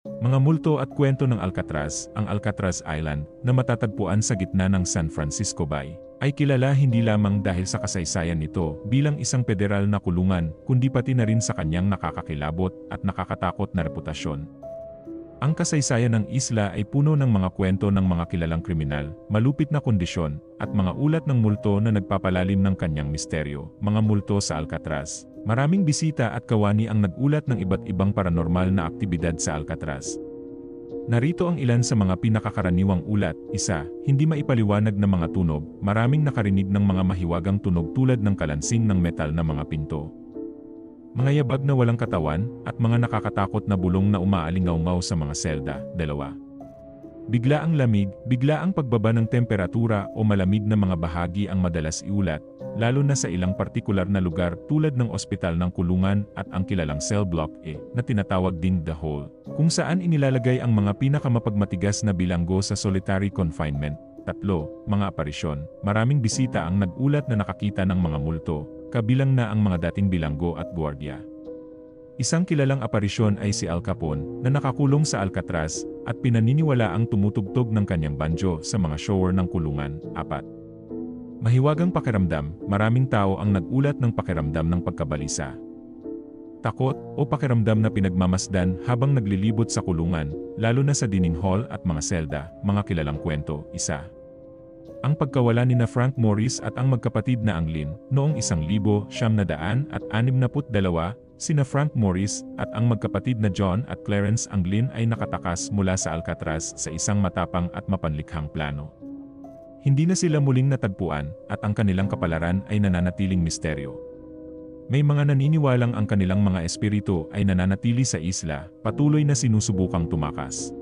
Mga multo at kwento ng Alcatraz. Ang Alcatraz Island, na matatagpuan sa gitna ng San Francisco Bay, ay kilala hindi lamang dahil sa kasaysayan nito bilang isang federal na kulungan, kundi pati na rin sa kanyang nakakakilabot at nakakatakot na reputasyon. Ang kasaysayan ng isla ay puno ng mga kwento ng mga kilalang kriminal, malupit na kondisyon, at mga ulat ng multo na nagpapalalim ng kanyang misteryo. Mga multo sa Alcatraz. Maraming bisita at kawani ang nag-ulat ng iba't ibang paranormal na aktibidad sa Alcatraz. Narito ang ilan sa mga pinakakaraniwang ulat. 1. Hindi maipaliwanag na mga tunog. Maraming nakarinig ng mga mahiwagang tunog tulad ng kalansing ng metal na mga pinto, mga yabag na walang katawan, at mga nakakatakot na bulong na umaalingaw-ngaw sa mga selda. 2. Bigla ang lamig, bigla ang pagbaba ng temperatura o malamig na mga bahagi ang madalas iulat, lalo na sa ilang partikular na lugar tulad ng ospital ng kulungan at ang kilalang cell block E, na tinatawag ding The Hole, kung saan inilalagay ang mga pinakamapagmatigas na bilanggo sa solitary confinement. 3. Mga aparisyon. Maraming bisita ang nag-ulat na nakakita ng mga multo, kabilang na ang mga dating bilanggo at gwardiya. Isang kilalang aparisyon ay si Al Capone, na nakakulong sa Alcatraz, at pinaniniwalaang tumutugtog ng kanyang banjo sa mga shower ng kulungan. 4. Mahiwagang pakiramdam. Maraming tao ang nag-ulat ng pakiramdam ng pagkabalisa, takot, o pakiramdam na pinagmamasdan habang naglilibot sa kulungan, lalo na sa dining hall at mga selda. Mga kilalang kwento. 1. Ang pagkawala ni Frank Morris at ang magkapatid na Anglin, noong 1962, sina Frank Morris at ang magkapatid na John at Clarence Anglin ay nakatakas mula sa Alcatraz sa isang matapang at mapanlikhang plano. Hindi na sila muling natagpuan, at ang kanilang kapalaran ay nananatiling misteryo. May mga naniniwalang ang kanilang mga espiritu ay nananatili sa isla, patuloy na sinusubukang tumakas.